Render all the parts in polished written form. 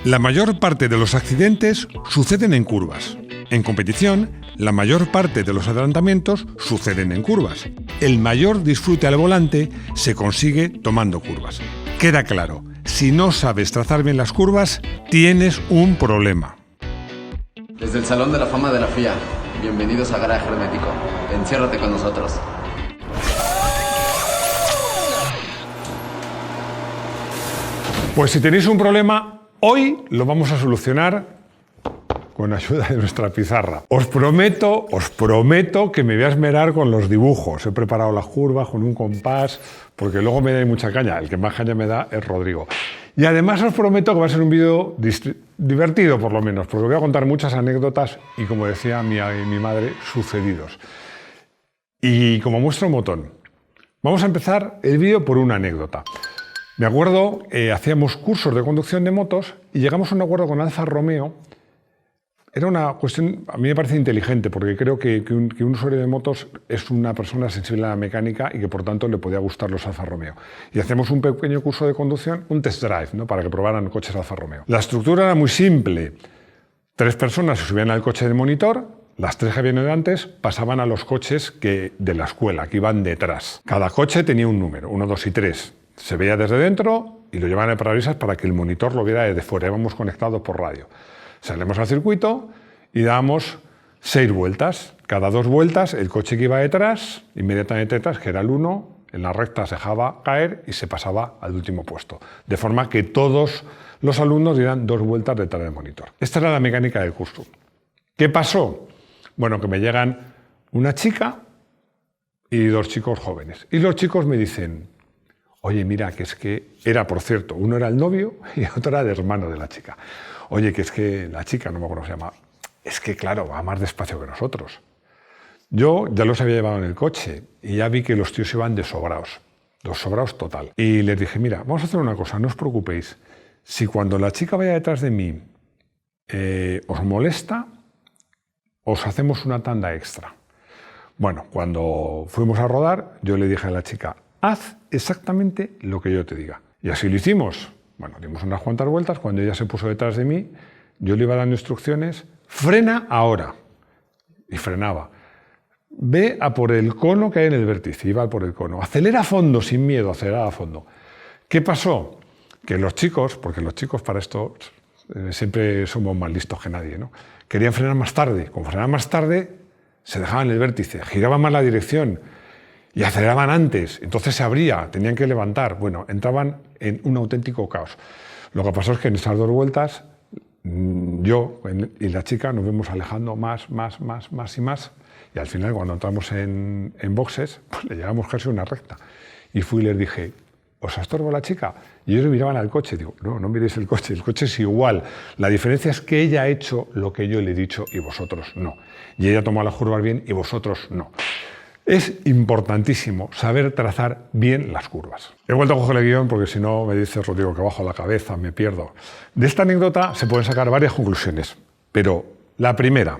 La mayor parte de los accidentes suceden en curvas. En competición, la mayor parte de los adelantamientos suceden en curvas. El mayor disfrute al volante se consigue tomando curvas. Queda claro, si no sabes trazar bien las curvas, tienes un problema. Desde el Salón de la Fama de la FIA, bienvenidos a Garaje Hermético. Enciérrate con nosotros. Pues si tenéis un problema, hoy lo vamos a solucionar con ayuda de nuestra pizarra. Os prometo que me voy a esmerar con los dibujos. He preparado las curvas con un compás, porque luego me da mucha caña. El que más caña me da es Rodrigo. Y además os prometo que va a ser un vídeo divertido, por lo menos, porque voy a contar muchas anécdotas y, como decía mi madre, sucedidos. Y como muestra un botón, vamos a empezar el vídeo por una anécdota. Me acuerdo, hacíamos cursos de conducción de motos y llegamos a un acuerdo con Alfa Romeo. Era una cuestión, a mí me parece inteligente, porque creo que un usuario de motos es una persona sensible a la mecánica y que por tanto le podía gustar los Alfa Romeo. Y hacíamos un pequeño curso de conducción, un test drive, ¿no?, para que probaran coches Alfa Romeo. La estructura era muy simple. 3 personas se subían al coche de monitor, las 3 que vienen antes pasaban a los coches de la escuela, que iban detrás. Cada coche tenía un número, 1, 2 y 3. Se veía desde dentro y lo llevaban al parabrisas para que el monitor lo viera desde fuera. Íbamos conectados por radio. Salimos al circuito y dábamos 6 vueltas. Cada 2 vueltas el coche que iba detrás, inmediatamente detrás, que era el 1, en la recta se dejaba caer y se pasaba al último puesto. De forma que todos los alumnos dieran 2 vueltas detrás del monitor. Esta era la mecánica del curso. ¿Qué pasó? Bueno, que me llegan una chica y 2 chicos jóvenes. Y los chicos me dicen: oye, mira, que es que era, por cierto, uno era el novio y otro era el hermano de la chica. Oye, que es que la chica, no me acuerdo cómo se llama, es que claro, va más despacio que nosotros. Yo ya los había llevado en el coche y ya vi que los tíos iban desobrados total. Y les dije: mira, vamos a hacer una cosa, no os preocupéis. Si cuando la chica vaya detrás de mí os molesta, os hacemos una tanda extra. Bueno, cuando fuimos a rodar, yo le dije a la chica: haz exactamente lo que yo te diga. Y así lo hicimos. Bueno, dimos unas cuantas vueltas. Cuando ella se puso detrás de mí, yo le iba dando instrucciones: frena ahora. Y frenaba. Ve a por el cono que hay en el vértice. Iba a por el cono. Acelera a fondo, sin miedo, acelera a fondo. ¿Qué pasó? Que los chicos, porque los chicos para esto siempre somos más listos que nadie, ¿no?, querían frenar más tarde. Como frenaban más tarde, se dejaban en el vértice, giraban más la dirección y aceleraban antes. Entonces se abría, tenían que levantar. Bueno, entraban en un auténtico caos. Lo que pasó es que en esas 2 vueltas, yo y la chica nos vimos alejando más y más. Y al final, cuando entramos en boxes, pues le llevamos casi una recta. Y fui y les dije: ¿os estorbo la chica? Y ellos miraban al coche. Digo: no miréis el coche es igual. La diferencia es que ella ha hecho lo que yo le he dicho y vosotros no. Y ella tomó las curvas bien y vosotros no. Es importantísimo saber trazar bien las curvas. He vuelto a coger el guión porque si no me dice Rodrigo que bajo la cabeza, me pierdo. De esta anécdota se pueden sacar varias conclusiones, pero la primera,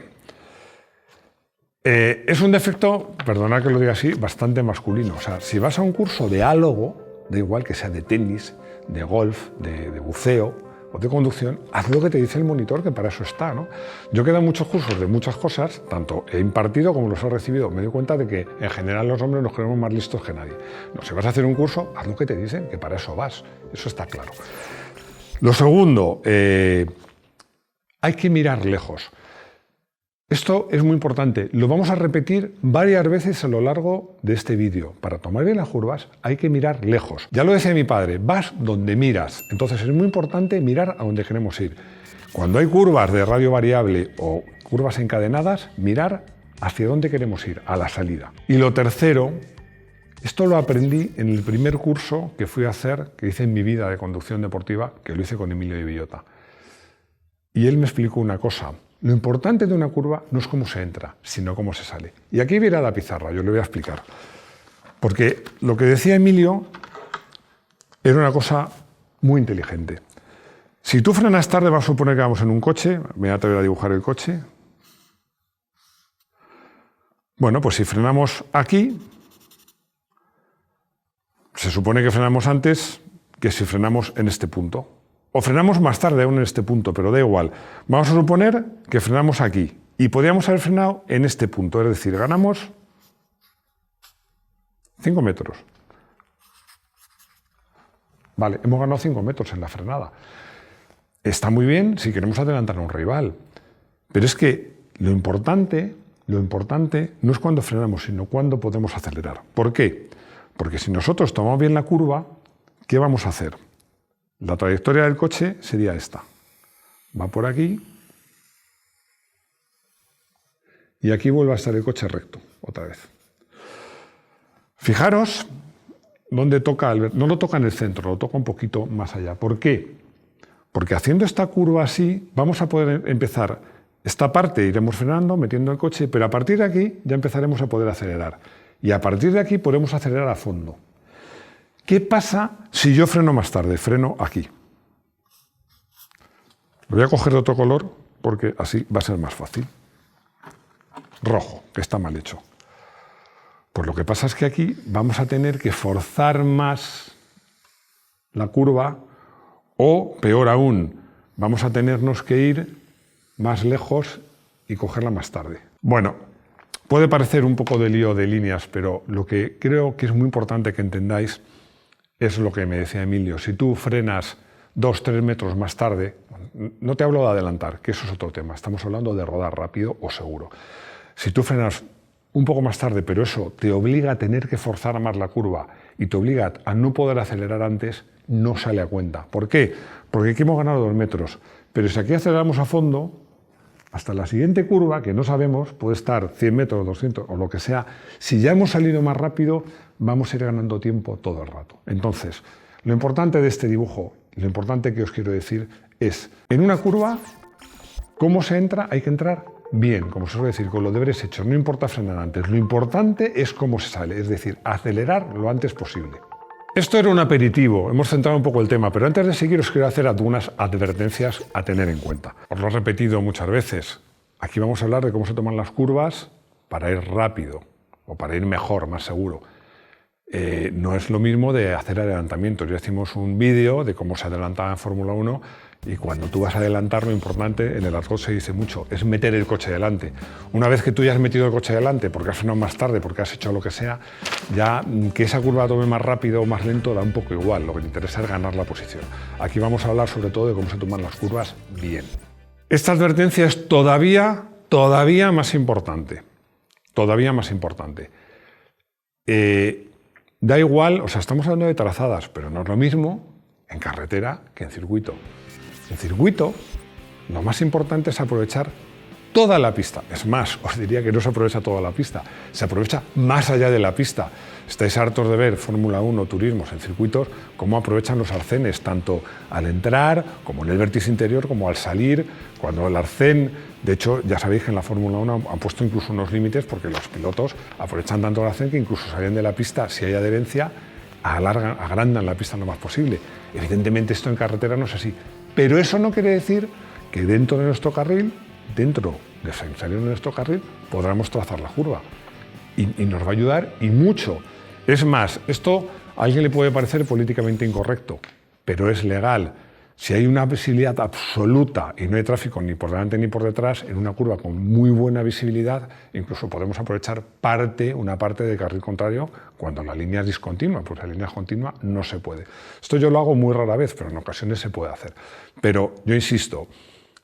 es un defecto, perdonad que lo diga así, bastante masculino. O sea, si vas a un curso de algo, da igual que sea de tenis, de golf, de buceo o de conducción, haz lo que te dice el monitor, que para eso está, ¿no? Yo que he dado muchos cursos de muchas cosas, tanto he impartido como los he recibido, me doy cuenta de que en general los hombres nos creemos más listos que nadie. No, si vas a hacer un curso, haz lo que te dicen, que para eso vas. Eso está claro. Lo segundo, hay que mirar lejos. Esto es muy importante, lo vamos a repetir varias veces a lo largo de este vídeo. Para tomar bien las curvas hay que mirar lejos. Ya lo decía mi padre, vas donde miras. Entonces es muy importante mirar a donde queremos ir. Cuando hay curvas de radio variable o curvas encadenadas, mirar hacia dónde queremos ir, a la salida. Y lo tercero, esto lo aprendí en el primer curso que fui a hacer, que hice en mi vida de conducción deportiva, que lo hice con Emilio de Villota. Y él me explicó una cosa. Lo importante de una curva no es cómo se entra, sino cómo se sale. Y aquí viene la pizarra, yo le voy a explicar. Porque lo que decía Emilio era una cosa muy inteligente. Si tú frenas tarde, vamos a suponer que vamos en un coche, me voy a atrever a dibujar el coche. Bueno, pues si frenamos aquí, se supone que frenamos antes que si frenamos en este punto. O frenamos más tarde aún en este punto, pero da igual. Vamos a suponer que frenamos aquí. Y podríamos haber frenado en este punto, es decir, ganamos 5 metros. Vale, hemos ganado 5 metros en la frenada. Está muy bien si queremos adelantar a un rival. Pero es que lo importante no es cuando frenamos, sino cuando podemos acelerar. ¿Por qué? Porque si nosotros tomamos bien la curva, ¿qué vamos a hacer? La trayectoria del coche sería esta. Va por aquí. Y aquí vuelve a estar el coche recto, otra vez. Fijaros dónde toca, no lo toca en el centro, lo toca un poquito más allá. ¿Por qué? Porque haciendo esta curva así, vamos a poder empezar, esta parte iremos frenando, metiendo el coche, pero a partir de aquí ya empezaremos a poder acelerar. Y a partir de aquí podemos acelerar a fondo. ¿Qué pasa si yo freno más tarde? Freno aquí. Voy a coger de otro color porque así va a ser más fácil. Rojo, que está mal hecho. Pues lo que pasa es que aquí vamos a tener que forzar más la curva o, peor aún, vamos a tenernos que ir más lejos y cogerla más tarde. Bueno, puede parecer un poco de lío de líneas, pero lo que creo que es muy importante que entendáis es lo que me decía Emilio. Si tú frenas 2-3 metros más tarde, no te hablo de adelantar, que eso es otro tema, estamos hablando de rodar rápido o seguro. Si tú frenas un poco más tarde, pero eso te obliga a tener que forzar más la curva y te obliga a no poder acelerar antes, no sale a cuenta. ¿Por qué? Porque aquí hemos ganado 2 metros, pero si aquí aceleramos a fondo, hasta la siguiente curva, que no sabemos, puede estar 100 metros, 200 o lo que sea, si ya hemos salido más rápido, vamos a ir ganando tiempo todo el rato. Entonces, lo importante de este dibujo, lo importante que os quiero decir es, en una curva, ¿cómo se entra? Hay que entrar bien, como se suele decir, con los deberes hechos. No importa frenar antes, lo importante es cómo se sale, es decir, acelerar lo antes posible. Esto era un aperitivo, hemos centrado un poco el tema, pero antes de seguir os quiero hacer algunas advertencias a tener en cuenta. Os lo he repetido muchas veces. Aquí vamos a hablar de cómo se toman las curvas para ir rápido o para ir mejor, más seguro. No es lo mismo de hacer adelantamientos. Ya hicimos un vídeo de cómo se adelantaba en Fórmula 1 y cuando tú vas a adelantar, lo importante, en el argot se dice mucho, es meter el coche delante. Una vez que tú ya has metido el coche delante, porque has frenado más tarde, porque has hecho lo que sea, ya que esa curva tome más rápido o más lento da un poco igual. Lo que te interesa es ganar la posición. Aquí vamos a hablar sobre todo de cómo se toman las curvas bien. Esta advertencia es todavía más importante. Todavía más importante. Da igual, o sea, estamos hablando de trazadas, pero no es lo mismo en carretera que en circuito. En circuito, lo más importante es aprovechar toda la pista. Es más, os diría que no se aprovecha toda la pista, se aprovecha más allá de la pista. Estáis hartos de ver Fórmula 1, turismos en circuitos, cómo aprovechan los arcenes, tanto al entrar, como en el vértice interior, como al salir, cuando el arcén, de hecho, ya sabéis que en la Fórmula 1 han puesto incluso unos límites porque los pilotos aprovechan tanto el arcén que incluso salen de la pista, si hay adherencia, agrandan la pista lo más posible. Evidentemente esto en carretera no es así, pero eso no quiere decir que dentro de nuestro carril, dentro de salir de nuestro carril, podamos trazar la curva. Y nos va a ayudar y mucho. Es más, esto a alguien le puede parecer políticamente incorrecto, pero es legal. Si hay una visibilidad absoluta y no hay tráfico ni por delante ni por detrás, en una curva con muy buena visibilidad, incluso podemos aprovechar una parte del carril contrario cuando la línea es discontinua, pues la línea continua no se puede. Esto yo lo hago muy rara vez, pero en ocasiones se puede hacer. Pero yo insisto,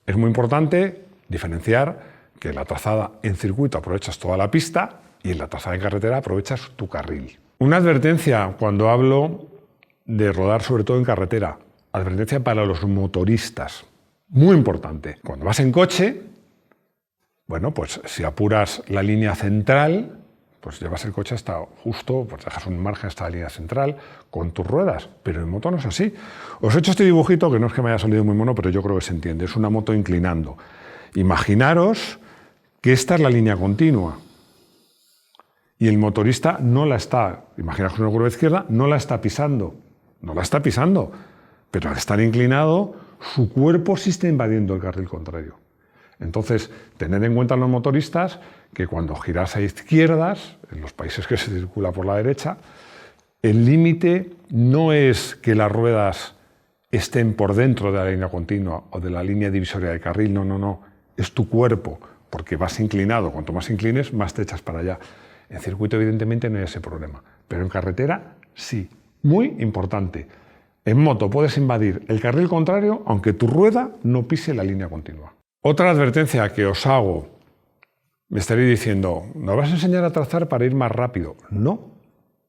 es muy importante diferenciar que en la trazada en circuito aprovechas toda la pista y en la trazada en carretera aprovechas tu carril. Una advertencia cuando hablo de rodar sobre todo en carretera. Advertencia para los motoristas, muy importante. Cuando vas en coche, bueno, pues si apuras la línea central, pues llevas el coche hasta justo, pues dejas un margen hasta la línea central con tus ruedas, pero en moto no es así. Os he hecho este dibujito, que no es que me haya salido muy mono, pero yo creo que se entiende, es una moto inclinando. Imaginaros que esta es la línea continua y el motorista no la está, imaginaos que una curva izquierda, no la está pisando, pero al estar inclinado, su cuerpo sí está invadiendo el carril contrario. Entonces, tened en cuenta los motoristas que cuando giras a izquierdas, en los países que se circula por la derecha, el límite no es que las ruedas estén por dentro de la línea continua o de la línea divisoria de carril, no, es tu cuerpo, porque vas inclinado, cuanto más inclines, más te echas para allá. En circuito evidentemente no hay ese problema, pero en carretera sí, muy importante. En moto puedes invadir el carril contrario aunque tu rueda no pise la línea continua. Otra advertencia que os hago, me estaréis diciendo, ¿nos vas a enseñar a trazar para ir más rápido? No,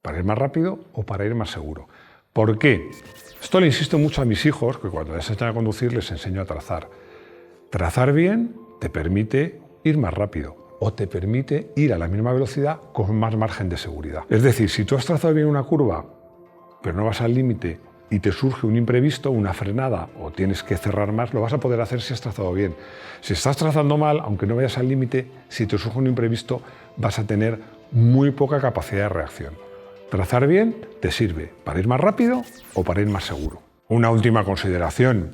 para ir más rápido o para ir más seguro. ¿Por qué? Esto le insisto mucho a mis hijos, que cuando les enseñan a conducir les enseño a trazar. Trazar bien te permite ir más rápido o te permite ir a la misma velocidad con más margen de seguridad. Es decir, si tú has trazado bien una curva, pero no vas al límite y te surge un imprevisto, una frenada o tienes que cerrar más, lo vas a poder hacer si has trazado bien. Si estás trazando mal, aunque no vayas al límite, si te surge un imprevisto, vas a tener muy poca capacidad de reacción. Trazar bien te sirve para ir más rápido o para ir más seguro. Una última consideración.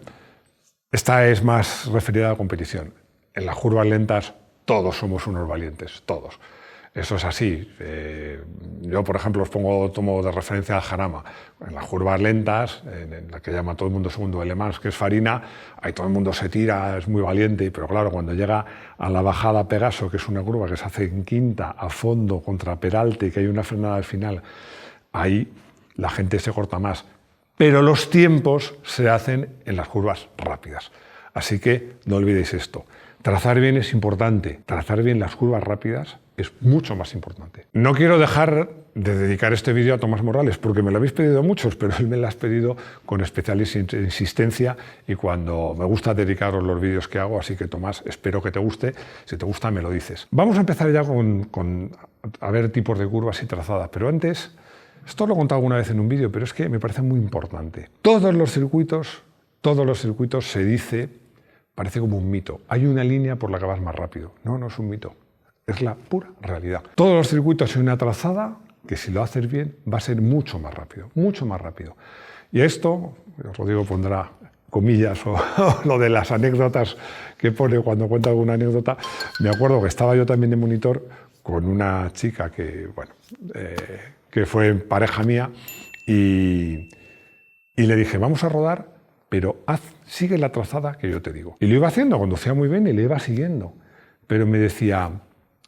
Esta es más referida a la competición. En las curvas lentas todos somos unos valientes, todos. Eso es así. Yo, por ejemplo, tomo de referencia al Jarama. En las curvas lentas, en la que llama todo el mundo segundo de Le Mans, que es Farina, ahí todo el mundo se tira, es muy valiente, pero claro, cuando llega a la bajada Pegaso, que es una curva que se hace en quinta, a fondo, contra Peralte, que hay una frenada al final, ahí la gente se corta más. Pero los tiempos se hacen en las curvas rápidas. Así que no olvidéis esto. Trazar bien es importante. Trazar bien las curvas rápidas es mucho más importante. No quiero dejar de dedicar este vídeo a Tomás Morales, porque me lo habéis pedido muchos, pero él me lo has pedido con especial insistencia y cuando me gusta dedicaros los vídeos que hago, así que Tomás, espero que te guste. Si te gusta, me lo dices. Vamos a empezar ya a ver tipos de curvas y trazadas, pero antes, esto lo he contado alguna vez en un vídeo, pero es que me parece muy importante. Todos los circuitos se dice, parece como un mito. Hay una línea por la que vas más rápido. No, no es un mito. Es la pura realidad. Todos los circuitos hay una trazada que si lo haces bien va a ser mucho más rápido, mucho más rápido. Y esto, Rodrigo pondrá comillas o lo de las anécdotas que pone cuando cuenta alguna anécdota. Me acuerdo que estaba yo también de monitor con una chica que, bueno, que fue pareja mía y le dije, vamos a rodar, pero sigue la trazada que yo te digo. Y lo iba haciendo, conducía muy bien y le iba siguiendo. Pero me decía,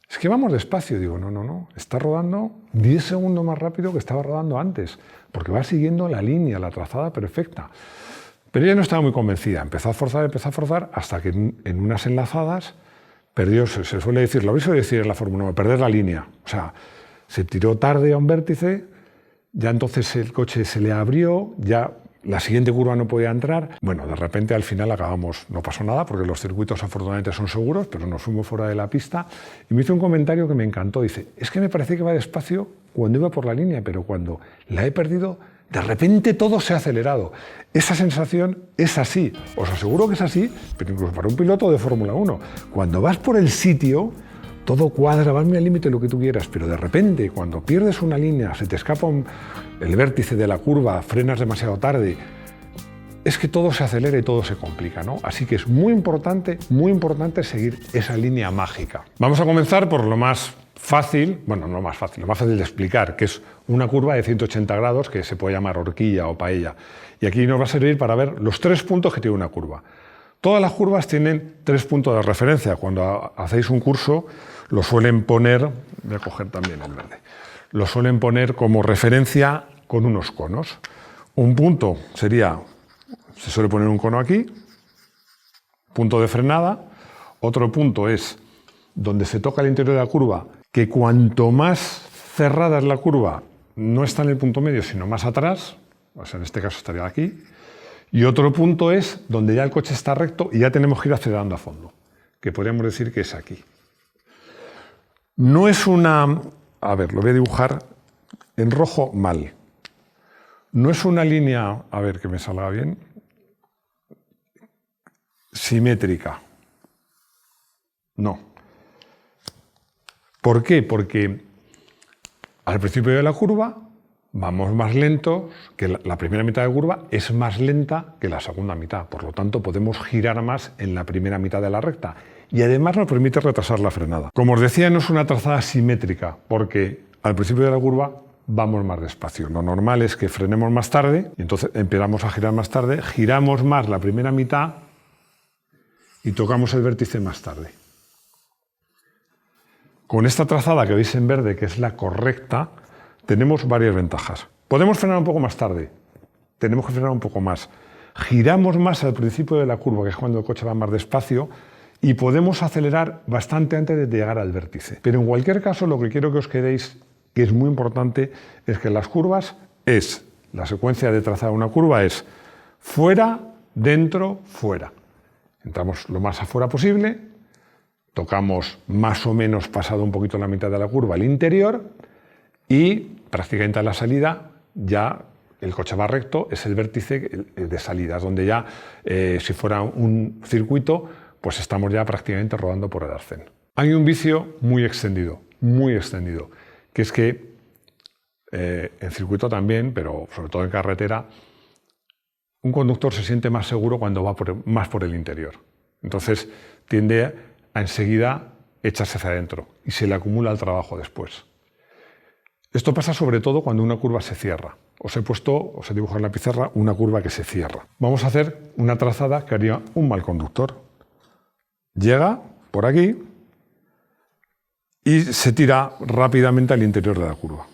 es que vamos despacio. Digo, no, está rodando 10 segundos más rápido que estaba rodando antes, porque va siguiendo la línea, la trazada perfecta. Pero ella no estaba muy convencida. Empezó a forzar, hasta que en unas enlazadas perdió, se suele decir, lo habéis oído decir en la Fórmula 1, perder la línea. O sea, se tiró tarde a un vértice, ya entonces el coche se le abrió, ya la siguiente curva no podía entrar. Bueno, de repente al final acabamos, no pasó nada porque los circuitos afortunadamente son seguros, pero nos fuimos fuera de la pista y me hizo un comentario que me encantó. Dice, es que me parece que va despacio cuando iba por la línea, pero cuando la he perdido, de repente todo se ha acelerado. Esa sensación es así, os aseguro que es así, pero incluso para un piloto de Fórmula 1. Cuando vas por el sitio, todo cuadra, vas muy al límite lo que tú quieras, pero de repente, cuando pierdes una línea, se te escapa el vértice de la curva, frenas demasiado tarde, es que todo se acelera y todo se complica, ¿no? Así que es muy importante seguir esa línea mágica. Vamos a comenzar por lo más fácil, bueno, no lo más fácil de explicar, que es una curva de 180 grados que se puede llamar horquilla o paella. Y aquí nos va a servir para ver los 3 puntos que tiene una curva. Todas las curvas tienen 3 puntos de referencia. Cuando hacéis un curso, lo suelen poner, voy a coger también el verde, lo suelen poner como referencia con unos conos. Un punto sería, se suele poner un cono aquí, punto de frenada. Otro punto es donde se toca el interior de la curva, que cuanto más cerrada es la curva, no está en el punto medio, sino más atrás, o sea, en este caso estaría aquí. Y otro punto es donde ya el coche está recto y ya tenemos que ir acelerando a fondo, que podríamos decir que es aquí. No es una, a ver, lo voy a dibujar en rojo mal. No es una línea, a ver que me salga bien, simétrica. No. ¿Por qué? Porque al principio de la curva vamos más lentos, que la primera mitad de curva es más lenta que la segunda mitad. Por lo tanto, podemos girar más en la primera mitad de la recta. Y además nos permite retrasar la frenada. Como os decía, no es una trazada simétrica, porque al principio de la curva vamos más despacio. Lo normal es que frenemos más tarde, y entonces empezamos a girar más tarde, giramos más la primera mitad y tocamos el vértice más tarde. Con esta trazada que veis en verde, que es la correcta, tenemos varias ventajas. Podemos frenar un poco más tarde, tenemos que frenar un poco más. Giramos más al principio de la curva, que es cuando el coche va más despacio, y podemos acelerar bastante antes de llegar al vértice. Pero en cualquier caso, lo que quiero que os quedéis, que es muy importante, es que las curvas la secuencia de trazar una curva es fuera, dentro, fuera. Entramos lo más afuera posible, tocamos más o menos pasado un poquito la mitad de la curva el interior y prácticamente a la salida ya el coche va recto, es el vértice de salida, es donde ya, si fuera un circuito, pues estamos ya prácticamente rodando por el arcén. Hay un vicio muy extendido, que es que en circuito también, pero sobre todo en carretera, un conductor se siente más seguro cuando va más por el interior. Entonces tiende a enseguida echarse hacia adentro y se le acumula el trabajo después. Esto pasa sobre todo cuando una curva se cierra. Os he dibujado en la pizarra una curva que se cierra. Vamos a hacer una trazada que haría un mal conductor. Llega por aquí y se tira rápidamente al interior de la curva.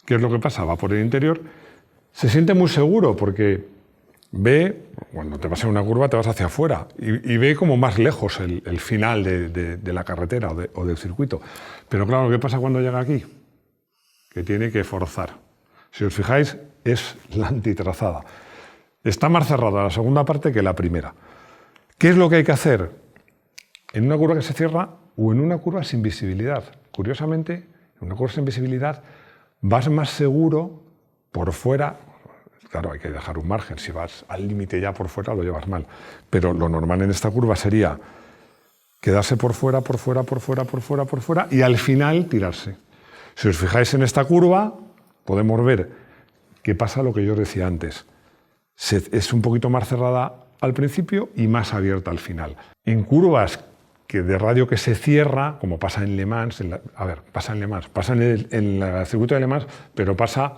¿Qué es lo que pasa? Va por el interior, se siente muy seguro porque ve, cuando te vas en una curva te vas hacia afuera y ve como más lejos el final de la carretera o del circuito. Pero claro, ¿qué pasa cuando llega aquí? Que tiene que forzar. Si os fijáis, es la antitrazada. Está más cerrada la segunda parte que la primera. ¿Qué es lo que hay que hacer? En una curva que se cierra o en una curva sin visibilidad. Curiosamente, en una curva sin visibilidad vas más seguro por fuera. Claro, hay que dejar un margen. Si vas al límite ya por fuera, lo llevas mal. Pero lo normal en esta curva sería quedarse por fuera y al final tirarse. Si os fijáis en esta curva, podemos ver que pasa lo que yo os decía antes. Es un poquito más cerrada al principio y más abierta al final. En curvas de radio que se cierra, como pasa en Le Mans, pasa en el circuito de Le Mans, pero pasa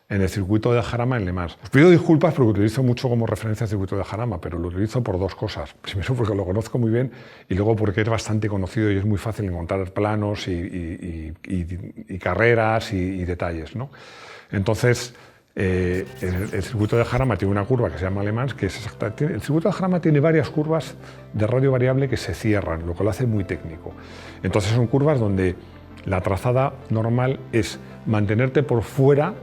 en el circuito de Jarama en Le Mans. Os pido disculpas porque utilizo mucho como referencia el circuito de Jarama, pero lo utilizo por dos cosas. Primero porque lo conozco muy bien y luego porque es bastante conocido y es muy fácil encontrar planos y carreras y detalles, ¿no? Entonces, el circuito de Jarama tiene una curva que se llama Le Mans, que es exacta. El circuito de Jarama tiene varias curvas de radio variable que se cierran, lo que lo hace muy técnico. Entonces son curvas donde la trazada normal es mantenerte por fuera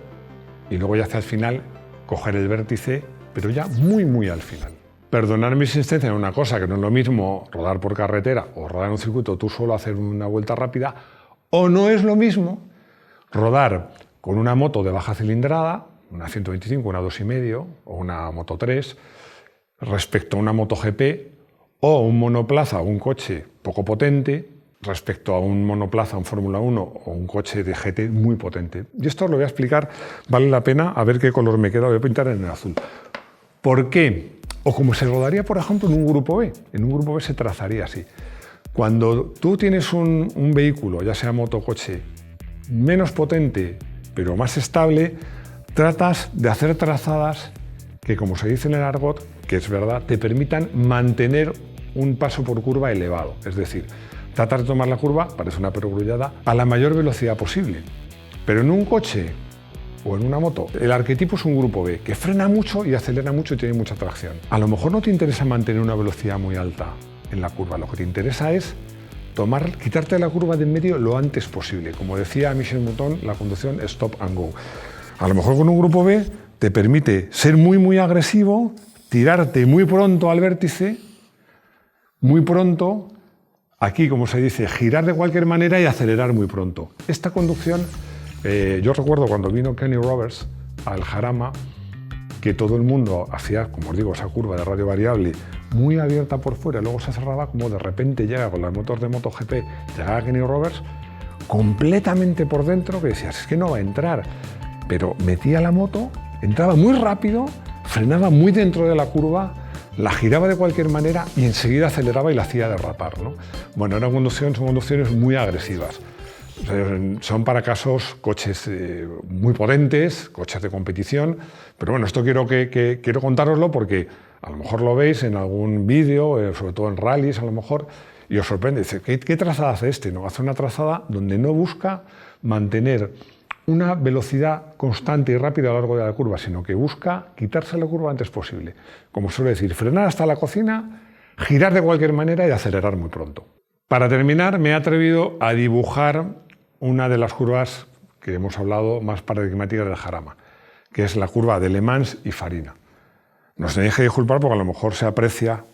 y luego ya hacia el final coger el vértice, pero ya muy al final. Perdonad mi insistencia en una cosa, que no es lo mismo rodar por carretera o rodar en un circuito tú solo hacer una vuelta rápida, o no es lo mismo rodar con una moto de baja cilindrada, una 125, una 2,5 o una Moto 3, respecto a una Moto GP o un monoplaza o un coche poco potente, respecto a un monoplaza, un Fórmula 1 o un coche de GT muy potente. Y esto os lo voy a explicar, vale la pena, a ver qué color me queda, lo voy a pintar en el azul. ¿Por qué? O como se rodaría, por ejemplo, en un grupo B. En un grupo B se trazaría así. Cuando tú tienes un vehículo, ya sea moto o coche, menos potente, pero más estable, tratas de hacer trazadas que, como se dice en el argot, que es verdad, te permitan mantener un paso por curva elevado. Es decir, tratar de tomar la curva, parece una perogrullada, a la mayor velocidad posible. Pero en un coche o en una moto, el arquetipo es un grupo B, que frena mucho y acelera mucho y tiene mucha tracción. A lo mejor no te interesa mantener una velocidad muy alta en la curva, lo que te interesa es quitarte la curva de en medio lo antes posible. Como decía Michel Mouton, la conducción es stop and go. A lo mejor con un grupo B te permite ser muy agresivo, tirarte muy pronto al vértice, muy pronto, aquí, como se dice, girar de cualquier manera y acelerar muy pronto. Esta conducción, yo recuerdo cuando vino Kenny Roberts al Jarama, que todo el mundo hacía, como os digo, esa curva de radio variable muy abierta por fuera, luego se cerraba, como de repente llega con las motos de MotoGP, llegaba Kenny Roberts completamente por dentro, que decías, es que no va a entrar, pero metía la moto, entraba muy rápido, frenaba muy dentro de la curva, la giraba de cualquier manera y enseguida aceleraba y la hacía derrapar, ¿no? Bueno, son conducciones muy agresivas. Son para casos coches muy potentes, coches de competición, pero bueno, esto quiero contároslo porque a lo mejor lo veis en algún vídeo, sobre todo en rallies a lo mejor, y os sorprende. Dice, ¿qué trazada hace este? No, hace una trazada donde no busca mantener una velocidad constante y rápida a lo largo de la curva, sino que busca quitarse la curva antes posible. Como suele decir, frenar hasta la cocina, girar de cualquier manera y acelerar muy pronto. Para terminar, me he atrevido a dibujar una de las curvas que hemos hablado más paradigmáticas del Jarama, que es la curva de Le Mans y Farina. Nos tenéis que disculpar porque a lo mejor se aprecia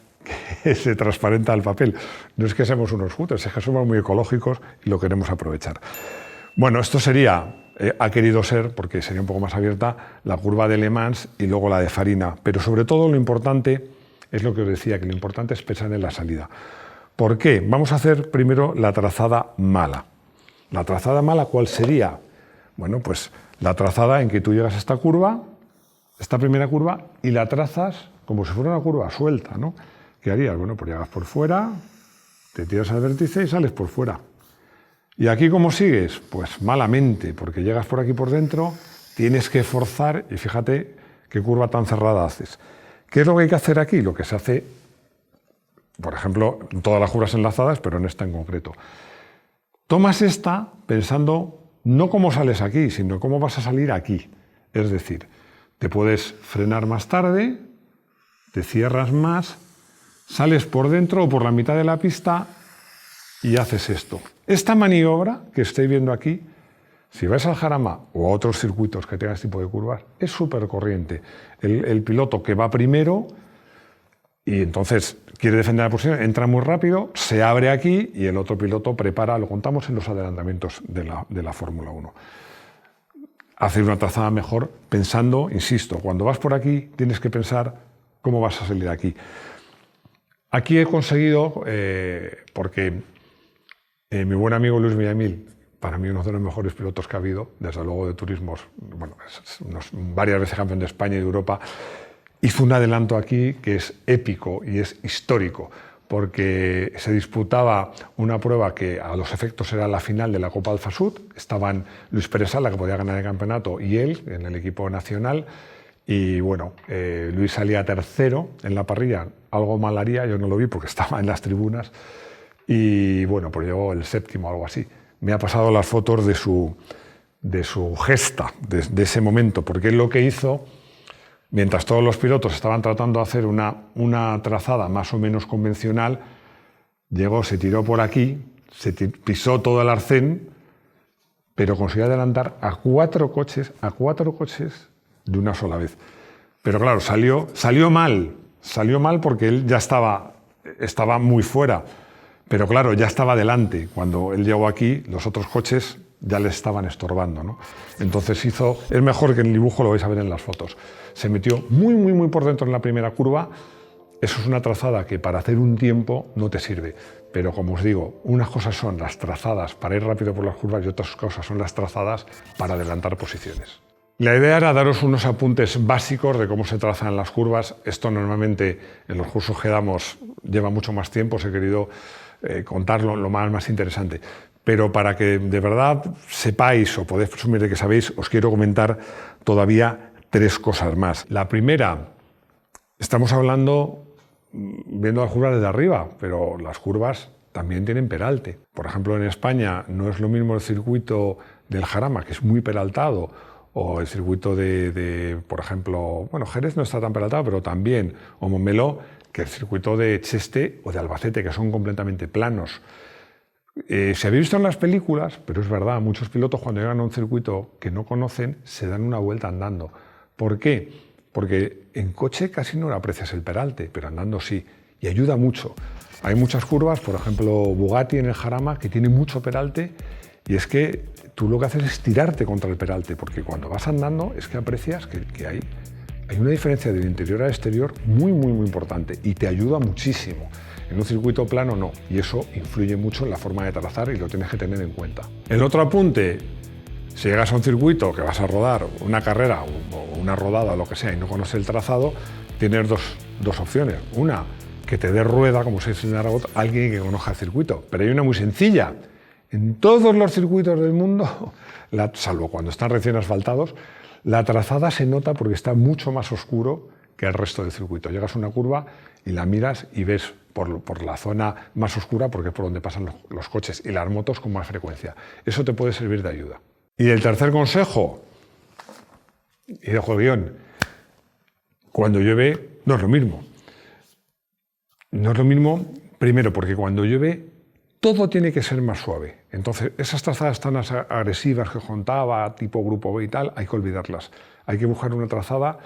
que se transparenta el papel. No es que seamos unos footers, es que somos muy ecológicos y lo queremos aprovechar. Bueno, esto sería, ha querido ser, porque sería un poco más abierta, la curva de Le Mans y luego la de Farina. Pero sobre todo lo importante es lo que os decía, que lo importante es pensar en la salida. ¿Por qué? Vamos a hacer primero la trazada mala. ¿La trazada mala cuál sería? Bueno, pues la trazada en que tú llegas a esta curva, esta primera curva, y la trazas como si fuera una curva suelta, ¿no? ¿Qué harías? Bueno, pues llegas por fuera, te tiras al vértice y sales por fuera. ¿Y aquí cómo sigues? Pues malamente, porque llegas por aquí por dentro, tienes que forzar y fíjate qué curva tan cerrada haces. ¿Qué es lo que hay que hacer aquí? Lo que se hace, por ejemplo, en todas las curvas enlazadas, pero en esta en concreto. Tomas esta pensando no cómo sales aquí, sino cómo vas a salir aquí. Es decir, te puedes frenar más tarde, te cierras más, sales por dentro o por la mitad de la pista y haces esto. Esta maniobra que estáis viendo aquí, si vais al Jarama o a otros circuitos que tengan este tipo de curvas, es súper corriente. El piloto que va primero y entonces quiere defender la posición, entra muy rápido, se abre aquí y el otro piloto prepara, lo contamos en los adelantamientos de la Fórmula 1. Hacer una trazada mejor pensando, insisto, cuando vas por aquí tienes que pensar cómo vas a salir aquí. Aquí he conseguido, porque mi buen amigo Luis Villamil, para mí uno de los mejores pilotos que ha habido, desde luego de turismos, bueno, varias veces campeón de España y de Europa, hizo un adelanto aquí que es épico y es histórico, porque se disputaba una prueba que a los efectos era la final de la Copa Alfa Sud. Estaban Luis Pérez Sala, que podía ganar el campeonato, y él en el equipo nacional. Y bueno, Luis salía tercero en la parrilla, algo mal haría, yo no lo vi porque estaba en las tribunas, y bueno, pues llegó el séptimo o algo así. Me ha pasado las fotos de su gesta, de ese momento, porque él lo que hizo, mientras todos los pilotos estaban tratando de hacer una trazada más o menos convencional, llegó, se tiró por aquí, pisó todo el arcén, pero consiguió adelantar a cuatro coches de una sola vez. Pero claro, salió mal porque él ya estaba muy fuera, pero claro, ya estaba delante. Cuando él llegó aquí, los otros coches ya le estaban estorbando, ¿no? Entonces es mejor que en el dibujo lo vais a ver en las fotos. Se metió muy por dentro en la primera curva. Eso es una trazada que para hacer un tiempo no te sirve. Pero como os digo, unas cosas son las trazadas para ir rápido por las curvas y otras cosas son las trazadas para adelantar posiciones. La idea era daros unos apuntes básicos de cómo se trazan las curvas. Esto normalmente en los cursos que damos lleva mucho más tiempo. Os he querido contar lo más interesante. Pero para que de verdad sepáis o podéis presumir de que sabéis, os quiero comentar todavía tres cosas más. La primera, estamos hablando viendo las curvas desde arriba, pero las curvas también tienen peralte. Por ejemplo, en España no es lo mismo el circuito del Jarama, que es muy peraltado, o el circuito por ejemplo, bueno, Jerez no está tan peraltado, pero también, o Montmeló, que el circuito de Cheste o de Albacete, que son completamente planos. Se había visto en las películas, pero es verdad, muchos pilotos cuando llegan a un circuito que no conocen se dan una vuelta andando. ¿Por qué? Porque en coche casi no aprecias el peralte, pero andando sí, y ayuda mucho. Hay muchas curvas, por ejemplo Bugatti en el Jarama, que tiene mucho peralte, y es que tú lo que haces es tirarte contra el peralte, porque cuando vas andando es que aprecias que hay una diferencia del interior al exterior muy importante y te ayuda muchísimo. En un circuito plano no, y eso influye mucho en la forma de trazar y lo tienes que tener en cuenta. El otro apunte, si llegas a un circuito que vas a rodar una carrera o una rodada o lo que sea y no conoces el trazado, tienes dos opciones. Una, que te dé rueda, como se dice en Aragón, alguien que conozca el circuito. Pero hay una muy sencilla, En todos los circuitos del mundo, salvo cuando están recién asfaltados, la trazada se nota porque está mucho más oscuro que el resto del circuito. Llegas a una curva y la miras y ves por la zona más oscura, porque es por donde pasan los coches y las motos con más frecuencia. Eso te puede servir de ayuda. Y el tercer consejo, y dejo el guión, cuando llueve no es lo mismo. No es lo mismo, primero, porque cuando llueve todo tiene que ser más suave. Entonces, esas trazadas tan agresivas que contaba, tipo grupo B y tal, hay que olvidarlas. Hay que buscar una trazada,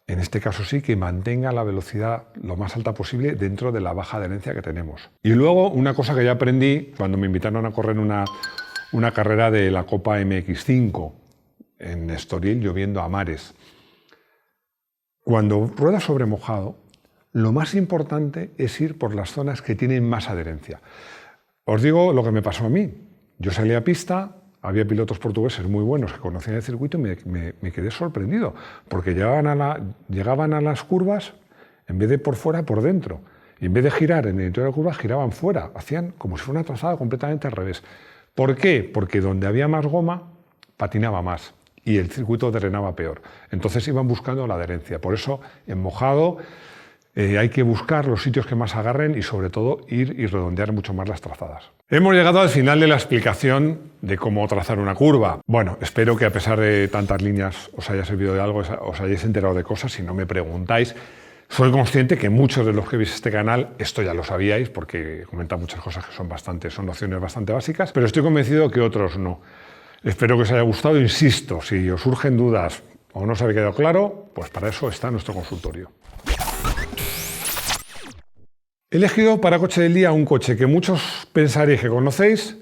en este caso sí, que mantenga la velocidad lo más alta posible dentro de la baja adherencia que tenemos. Y luego, una cosa que ya aprendí cuando me invitaron a correr una carrera de la Copa MX5 en Estoril, lloviendo a mares. Cuando ruedas sobre mojado, lo más importante es ir por las zonas que tienen más adherencia. Os digo lo que me pasó a mí. Yo salí a pista, había pilotos portugueses muy buenos que conocían el circuito y me quedé sorprendido, porque llegaban a las curvas, en vez de por fuera, por dentro. Y en vez de girar en el interior de la curva, giraban fuera. Hacían como si fuera una trazada completamente al revés. ¿Por qué? Porque donde había más goma, patinaba más y el circuito drenaba peor. Entonces iban buscando la adherencia. Por eso, en mojado, hay que buscar los sitios que más agarren y sobre todo ir y redondear mucho más las trazadas. Hemos llegado al final de la explicación de cómo trazar una curva. Bueno, espero que a pesar de tantas líneas os haya servido de algo, os hayáis enterado de cosas. Si no me preguntáis, soy consciente que muchos de los que veis este canal esto ya lo sabíais porque comenta muchas cosas que son nociones bastante básicas, pero estoy convencido que otros no. Espero que os haya gustado. Insisto, si os surgen dudas o no os había quedado claro, pues para eso está nuestro consultorio. He elegido para coche del día un coche que muchos pensaréis que conocéis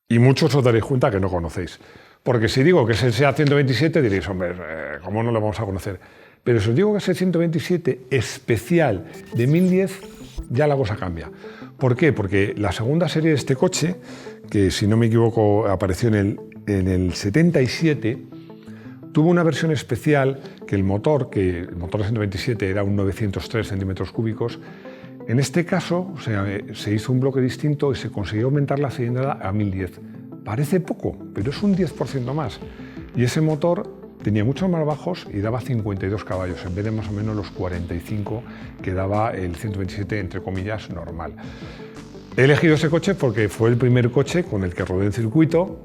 y muchos os daréis cuenta que no conocéis. Porque si digo que es el SEAT 127 diréis, hombre, ¿cómo no lo vamos a conocer? Pero si os digo que es el 127 especial de 2010, ya la cosa cambia. ¿Por qué? Porque la segunda serie de este coche, que si no me equivoco apareció en el 77, tuvo una versión especial que el motor de 127 era un 903 centímetros cúbicos. En este caso, se hizo un bloque distinto y se consiguió aumentar la cilindrada a 1010. Parece poco, pero es un 10% más. Y ese motor tenía muchos más bajos y daba 52 caballos, en vez de más o menos los 45 que daba el 127, entre comillas, normal. He elegido ese coche porque fue el primer coche con el que rodé en circuito.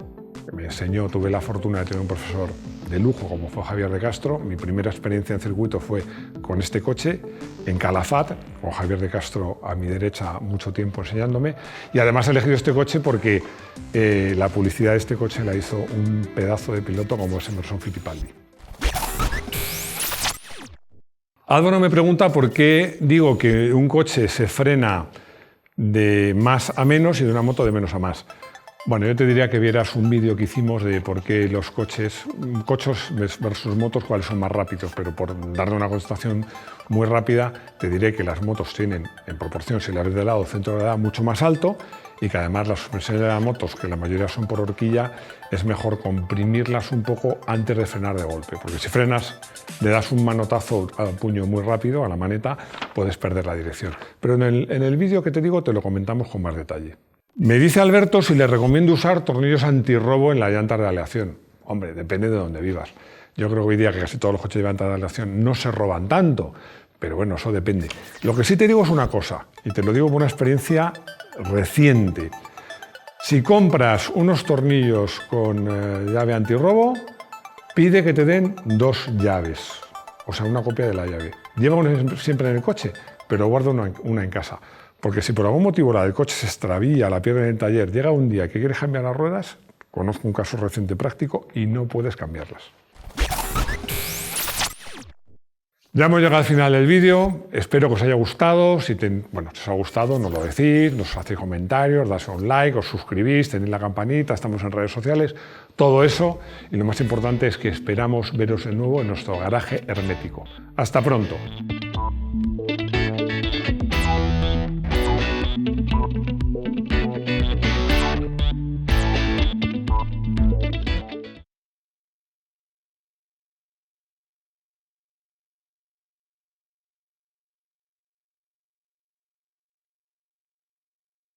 Me enseñó, tuve la fortuna de tener un profesor de lujo como fue Javier de Castro. Mi primera experiencia en circuito fue con este coche en Calafat, con Javier de Castro a mi derecha mucho tiempo enseñándome. Y además he elegido este coche porque la publicidad de este coche la hizo un pedazo de piloto como es Emerson Fittipaldi. Álvaro me pregunta por qué digo que un coche se frena de más a menos y de una moto de menos a más. Bueno, yo te diría que vieras un vídeo que hicimos de por qué los coches versus motos, cuáles son más rápidos, pero por darle una contestación muy rápida, te diré que las motos tienen, en proporción, si la ves de lado, centro de gravedad mucho más alto y que además las suspensiones de las motos, que la mayoría son por horquilla, es mejor comprimirlas un poco antes de frenar de golpe, porque si frenas, le das un manotazo al puño muy rápido, a la maneta, puedes perder la dirección. Pero en el vídeo que te digo te lo comentamos con más detalle. Me dice Alberto si le recomiendo usar tornillos antirrobo en la llanta de aleación. Hombre, depende de dónde vivas. Yo creo que hoy día que casi todos los coches de llanta de aleación no se roban tanto, pero bueno, eso depende. Lo que sí te digo es una cosa, y te lo digo por una experiencia reciente. Si compras unos tornillos con llave antirrobo, pide que te den 2 llaves, o sea, una copia de la llave. Lleva una siempre en el coche, pero guarda una en casa. Porque si por algún motivo la del coche se extravía, la pierde en el taller, llega un día que quieres cambiar las ruedas, conozco un caso reciente práctico y no puedes cambiarlas. Ya hemos llegado al final del vídeo, espero que os haya gustado. Si os ha gustado, nos lo decís, nos hacéis comentarios, dais un like, os suscribís, tenéis la campanita, estamos en redes sociales, todo eso. Y lo más importante es que esperamos veros de nuevo en nuestro garaje hermético. Hasta pronto.